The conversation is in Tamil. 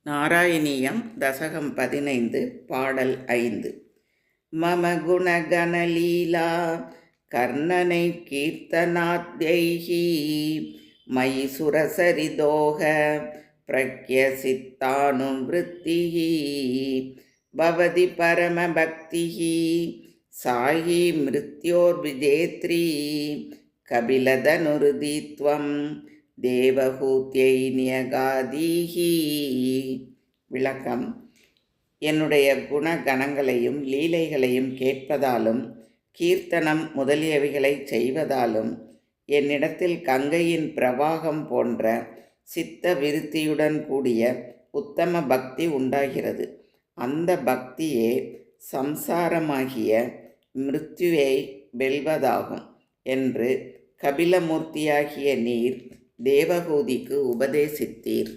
நாராயணியம் தசகம் 15 பாடல் 5. மம குணகணலீலா கர்ணனை கீர்த்தனாத்யைஹி மயி சுரசரிதோக பிரக்யசித்தானுவிருத்திஹி பவதி பரமபக்திஹி சாயி மிருத்யோர்விஜேத்ரி கபிலதனுருதித்வம் தேவஹூத்யை நியகாதீஹி. விளக்கம்: என்னுடைய குணகணங்களையும் லீலைகளையும் கேட்பதாலும் கீர்த்தனம் முதலியவைகளை செய்வதாலும் என்னிடத்தில் கங்கையின் பிரவாகம் போன்ற சித்த விருத்தியுடன் கூடிய உத்தம பக்தி உண்டாகிறது. அந்த பக்தியே சம்சாரமாகிய மிருத்யுவை வெல்வதாகும் என்று கபிலமூர்த்தியாகிய நீர் தேவஹூதிக்கு உபதேசித்தீர்.